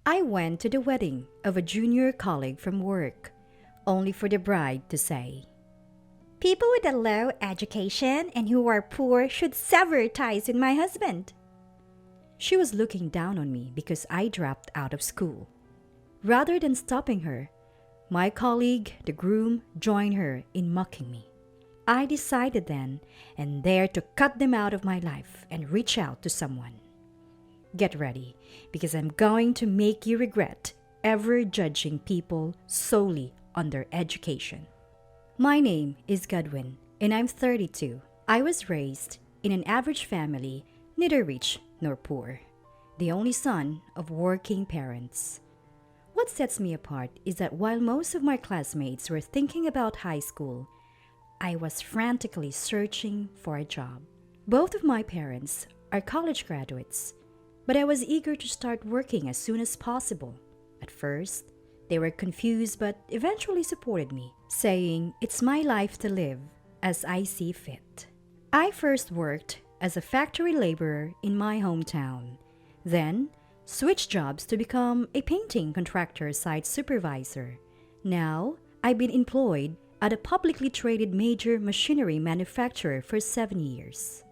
I went to the wedding of a junior colleague from work, only for the bride to say, "People with a low education and who are poor should sever ties with my husband." She was looking down on me because I dropped out of school. Rather than stopping her, my colleague, the groom, joined her in mocking me. I decided then and there to cut them out of my life and reach out to someone. Get ready, because I'm going to make you regret ever judging people solely on their education. My name is Godwin, and I'm 32. I was raised in an average family, neither rich nor poor, the only son of working parents. What sets me apart is that while most of my classmates were thinking about high school, I was frantically searching for a job. Both of my parents are college graduates, but I was eager to start working as soon as possible. At first, they were confused but eventually supported me, saying it's my life to live as I see fit. I first worked as a factory laborer in my hometown, then switched jobs to become a painting contractor site supervisor. Now, I've been employed at a publicly traded major machinery manufacturer for 7 years.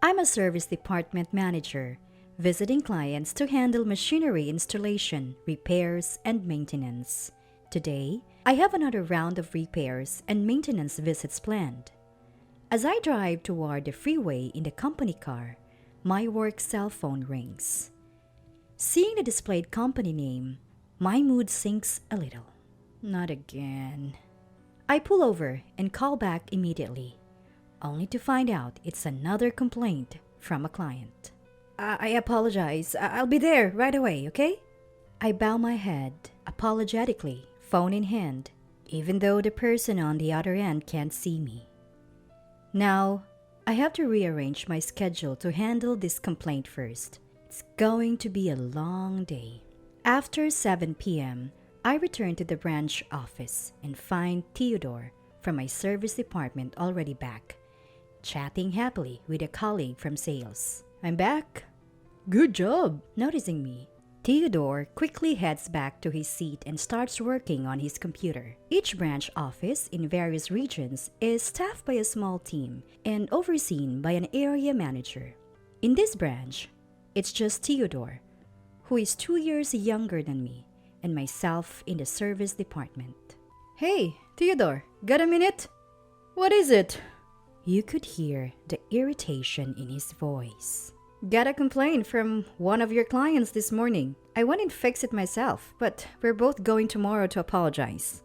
I'm a service department manager, visiting clients to handle machinery installation, repairs, and maintenance. Today, I have another round of repairs and maintenance visits planned. As I drive toward the freeway in the company car, my work cell phone rings. Seeing the displayed company name, my mood sinks a little. Not again. I pull over and call back immediately, only to find out it's another complaint from a client. I apologize. I'll be there right away, okay? I bow my head, apologetically, phone in hand, even though the person on the other end can't see me. Now, I have to rearrange my schedule to handle this complaint first. It's going to be a long day. After 7 p.m., I return to the branch office and find Theodore from my service department already back, chatting happily with a colleague from sales. "I'm back." "Good job." Noticing me, Theodore quickly heads back to his seat and starts working on his computer. Each branch office in various regions is staffed by a small team and overseen by an area manager. In this branch, it's just Theodore, who is 2 years younger than me, and myself in the service department. "Hey, Theodore, got a minute?" "What is it?" You could hear the irritation in his voice. "Got a complaint from one of your clients this morning. I went and fixed it myself, but we're both going tomorrow to apologize."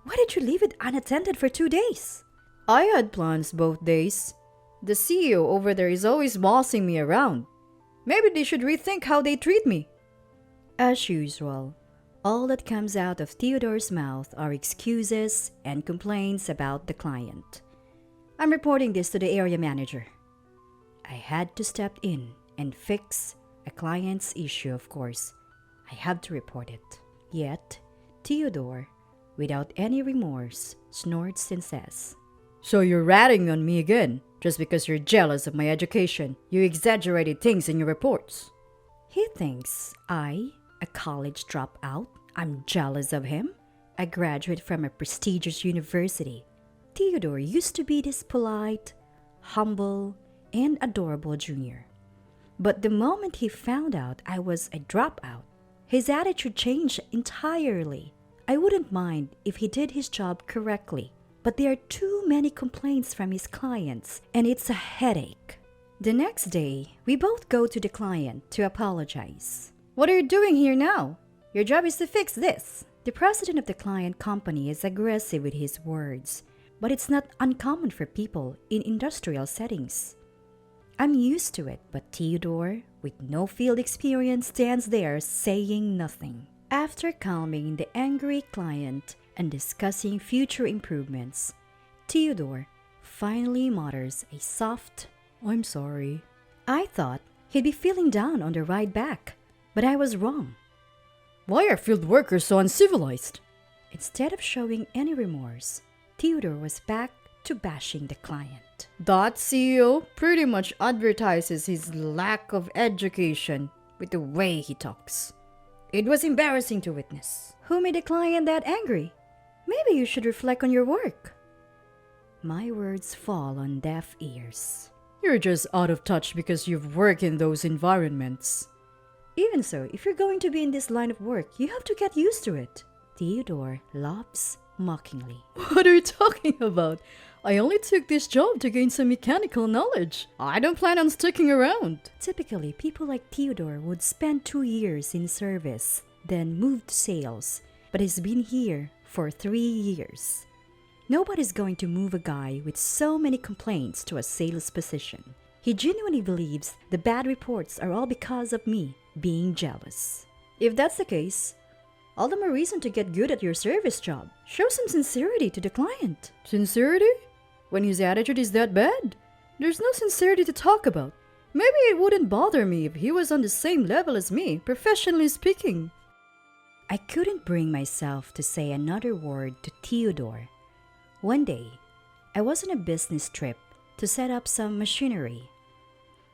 "Why did you leave it unattended for 2 days?" "I had plans both days. The CEO over there is always bossing me around. Maybe they should rethink how they treat me." As usual, all that comes out of Theodore's mouth are excuses and complaints about the client. "I'm reporting this to the area manager." I had to step in and fix a client's issue, of course. I have to report it. Yet, Theodore, without any remorse, snorts and says, "So you're ratting on me again, just because you're jealous of my education. You exaggerated things in your reports." He thinks I, a college dropout, I'm jealous of him? A graduate from a prestigious university. Theodore used to be this polite, humble, and adorable junior. But the moment he found out I was a dropout, his attitude changed entirely. I wouldn't mind if he did his job correctly, but there are too many complaints from his clients, and it's a headache. The next day, we both go to the client to apologize. "What are you doing here now? Your job is to fix this." The president of the client company is aggressive with his words, but it's not uncommon for people in industrial settings. I'm used to it, but Theodore, with no field experience, stands there saying nothing. After calming the angry client and discussing future improvements, Theodore finally mutters a soft, "I'm sorry." I thought he'd be feeling down on the ride back, but I was wrong. "Why are field workers so uncivilized?" Instead of showing any remorse, Theodore was back to bashing the client. "That CEO pretty much advertises his lack of education with the way he talks." It was embarrassing to witness. Who made the client that angry? Maybe you should reflect on your work. My words fall on deaf ears. You're just out of touch because you've worked in those environments. Even so, if you're going to be in this line of work, you have to get used to it. Theodore laughs mockingly. What are you talking about? I only took this job to gain some mechanical knowledge. I don't plan on sticking around. Typically, people like Theodore would spend 2 years in service, then move to sales. But he's been here for 3 years. Nobody's going to move a guy with so many complaints to a sales position. He genuinely believes the bad reports are all because of me being jealous. If that's the case, all the more reason to get good at your service job. Show some sincerity to the client. Sincerity? When his attitude is that bad? There's no sincerity to talk about. Maybe it wouldn't bother me if he was on the same level as me, professionally speaking. I couldn't bring myself to say another word to Theodore. One day, I was on a business trip to set up some machinery.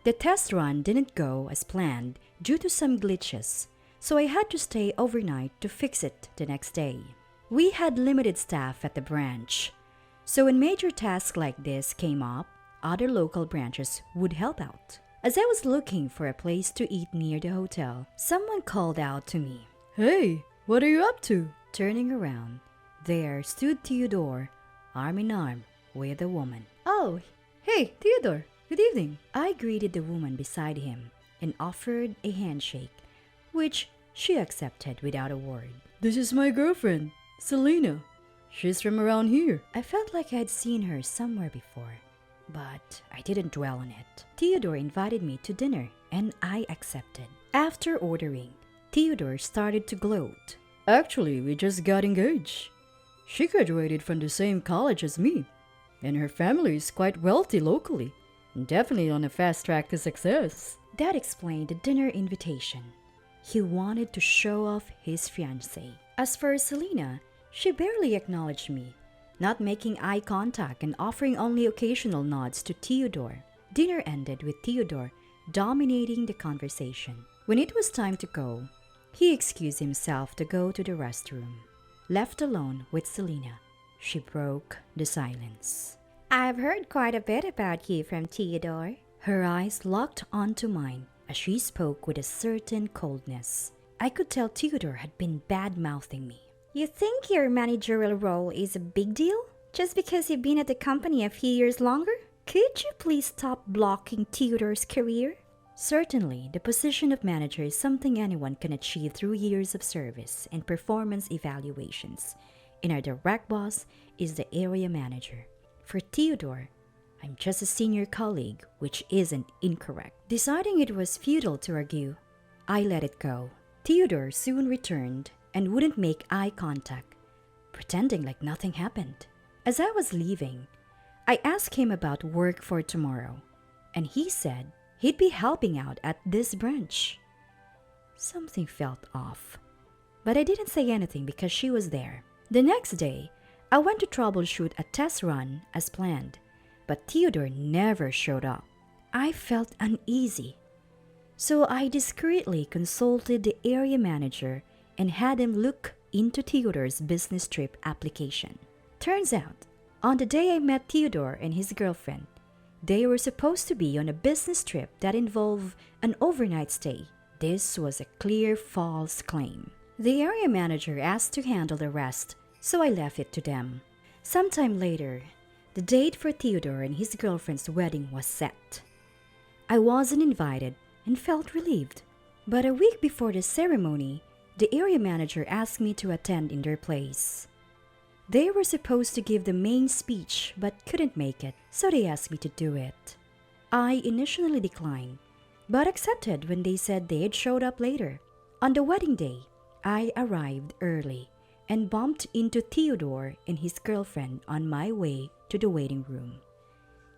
The test run didn't go as planned due to some glitches, so I had to stay overnight to fix it the next day. We had limited staff at the branch, so when major tasks like this came up, other local branches would help out. As I was looking for a place to eat near the hotel, someone called out to me. Hey, what are you up to? Turning around, there stood Theodore, arm in arm with a woman. Oh, hey, Theodore, good evening. I greeted the woman beside him and offered a handshake, which she accepted without a word. This is my girlfriend, Selena. She's from around here. I felt like I had seen her somewhere before, but I didn't dwell on it. Theodore invited me to dinner, and I accepted. After ordering, Theodore started to gloat. Actually, we just got engaged. She graduated from the same college as me, and her family is quite wealthy locally, and definitely on a fast track to success. That explained the dinner invitation. He wanted to show off his fiancée. As for Selena, she barely acknowledged me, not making eye contact and offering only occasional nods to Theodore. Dinner ended with Theodore dominating the conversation. When it was time to go, he excused himself to go to the restroom. Left alone with Selena, she broke the silence. I've heard quite a bit about you from Theodore. Her eyes locked onto mine as she spoke with a certain coldness. I could tell Theodore had been bad-mouthing me. You think your managerial role is a big deal? Just because you've been at the company a few years longer? Could you please stop blocking Theodore's career? Certainly, the position of manager is something anyone can achieve through years of service and performance evaluations. And our direct boss is the area manager. For Theodore, I'm just a senior colleague, which isn't incorrect. Deciding it was futile to argue, I let it go. Theodore soon returned and wouldn't make eye contact, pretending like nothing happened. As I was leaving, I asked him about work for tomorrow, and he said he'd be helping out at this branch. Something felt off, but I didn't say anything because she was there. The next day, I went to troubleshoot a test run as planned, but Theodore never showed up. I felt uneasy, so I discreetly consulted the area manager and had him look into Theodore's business trip application. Turns out, on the day I met Theodore and his girlfriend, they were supposed to be on a business trip that involved an overnight stay. This was a clear false claim. The area manager asked to handle the rest, so I left it to them. Sometime later, the date for Theodore and his girlfriend's wedding was set. I wasn't invited and felt relieved. But a week before the ceremony, the area manager asked me to attend in their place. They were supposed to give the main speech but couldn't make it, so they asked me to do it. I initially declined, but accepted when they said they had showed up later. On the wedding day, I arrived early and bumped into Theodore and his girlfriend on my way to the waiting room.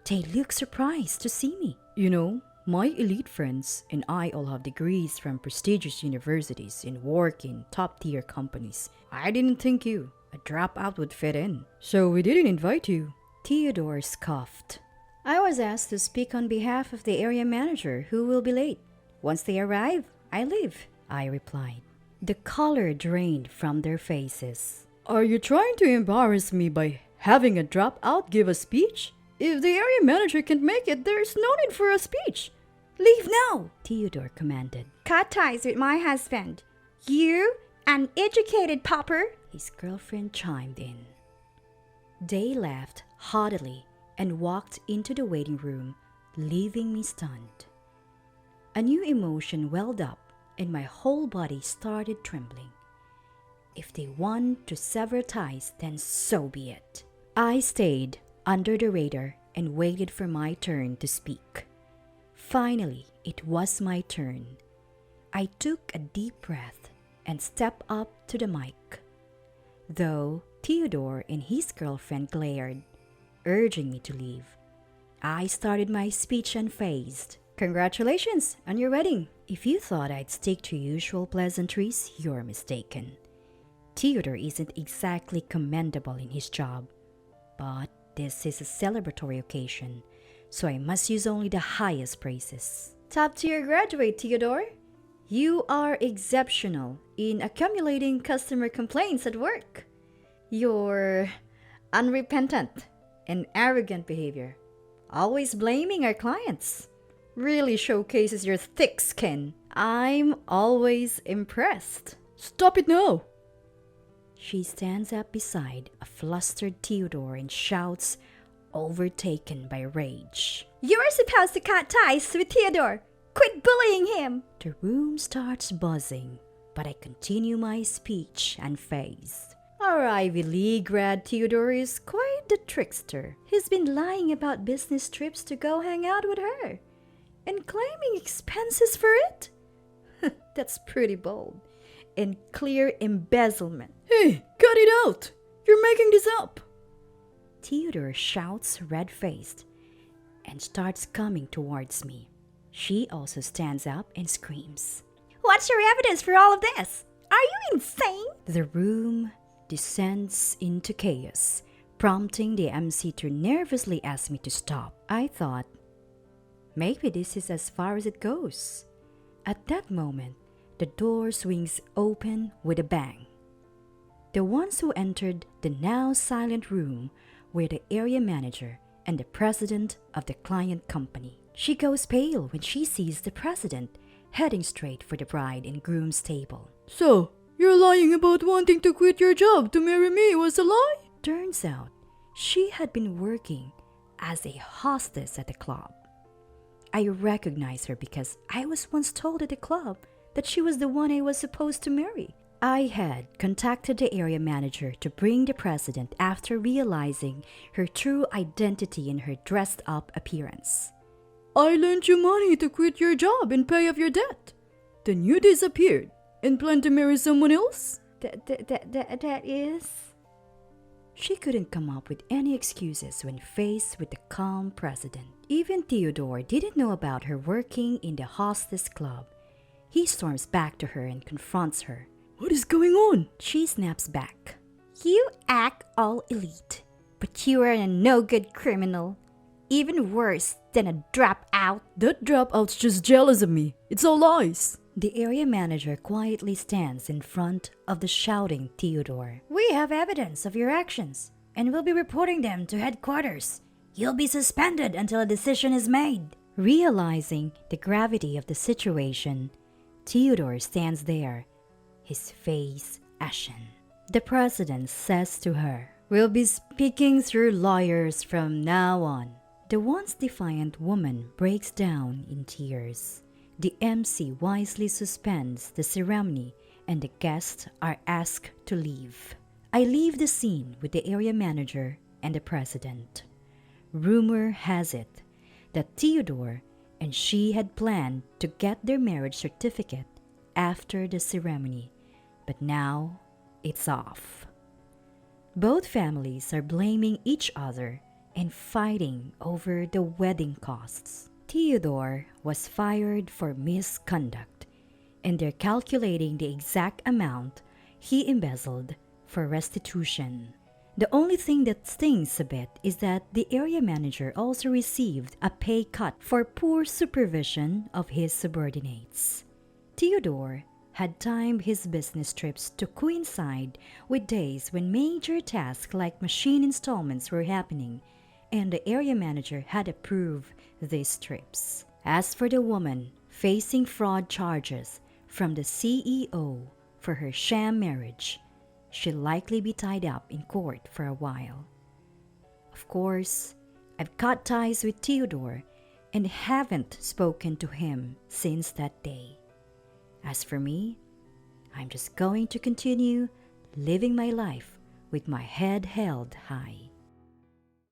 They looked surprised to see me. You know, my elite friends and I all have degrees from prestigious universities and work in top-tier companies. I didn't think you, a dropout, would fit in, so we didn't invite you. Theodore scoffed. I was asked to speak on behalf of the area manager who will be late. Once they arrive, I leave, I replied. The color drained from their faces. Are you trying to embarrass me by having a dropout give a speech? If the area manager can't make it, there's no need for a speech. Leave now, Theodore commanded. Cut ties with my husband. You, uneducated pauper, his girlfriend chimed in. They laughed haughtily and walked into the waiting room, leaving me stunned. A new emotion welled up and my whole body started trembling. If they want to sever ties, then so be it. I stayed under the radar and waited for my turn to speak. Finally, it was my turn. I took a deep breath and stepped up to the mic. Though Theodore and his girlfriend glared, urging me to leave, I started my speech unfazed. Congratulations on your wedding. If you thought I'd stick to usual pleasantries, you're mistaken. Theodore isn't exactly commendable in his job, but this is a celebratory occasion, so I must use only the highest praises. Top tier graduate, Theodore. You are exceptional in accumulating customer complaints at work. Your unrepentant and arrogant behavior, always blaming our clients, really showcases your thick skin. I'm always impressed. Stop it now! She stands up beside a flustered Theodore and shouts, overtaken by rage. You're supposed to cut ties with Theodore. Quit bullying him. The room starts buzzing, but I continue my speech unfazed. Our Ivy League grad Theodore is quite the trickster. He's been lying about business trips to go hang out with her and claiming expenses for it? That's pretty bold and clear embezzlement. Hey, cut it out! You're making this up! Theodore shouts red-faced and starts coming towards me. She also stands up and screams. What's your evidence for all of this? Are you insane? The room descends into chaos, prompting the MC to nervously ask me to stop. I thought, maybe this is as far as it goes. At that moment, the door swings open with a bang. The ones who entered the now silent room were the area manager and the president of the client company. She goes pale when she sees the president heading straight for the bride and groom's table. So, you're lying about wanting to quit your job to marry me was a lie? Turns out, she had been working as a hostess at the club. I recognize her because I was once told at the club that she was the one I was supposed to marry. I had contacted the area manager to bring the president after realizing her true identity in her dressed-up appearance. I lent you money to quit your job and pay off your debt. Then you disappeared and planned to marry someone else? That is... She couldn't come up with any excuses when faced with the calm president. Even Theodore didn't know about her working in the hostess club. He storms back to her and confronts her. What is going on? She snaps back. You act all elite, but you are a no-good criminal. Even worse than a dropout. That dropout's just jealous of me. It's all lies. The area manager quietly stands in front of the shouting Theodore. We have evidence of your actions, and we'll be reporting them to headquarters. You'll be suspended until a decision is made. Realizing the gravity of the situation, Theodore stands there, his face ashen. The president says to her, We'll be speaking through lawyers from now on. The once defiant woman breaks down in tears. The MC wisely suspends the ceremony and the guests are asked to leave. I leave the scene with the area manager and the president. Rumor has it that Theodore and she had planned to get their marriage certificate after the ceremony, but now it's off. Both families are blaming each other and fighting over the wedding costs. Theodore was fired for misconduct, and they're calculating the exact amount he embezzled for restitution. The only thing that stings a bit is that the area manager also received a pay cut for poor supervision of his subordinates. Theodore had timed his business trips to coincide with days when major tasks like machine installments were happening, and the area manager had approved these trips. As for the woman facing fraud charges from the CEO for her sham marriage, she'll likely be tied up in court for a while. Of course, I've cut ties with Theodore and haven't spoken to him since that day. As for me, I'm just going to continue living my life with my head held high.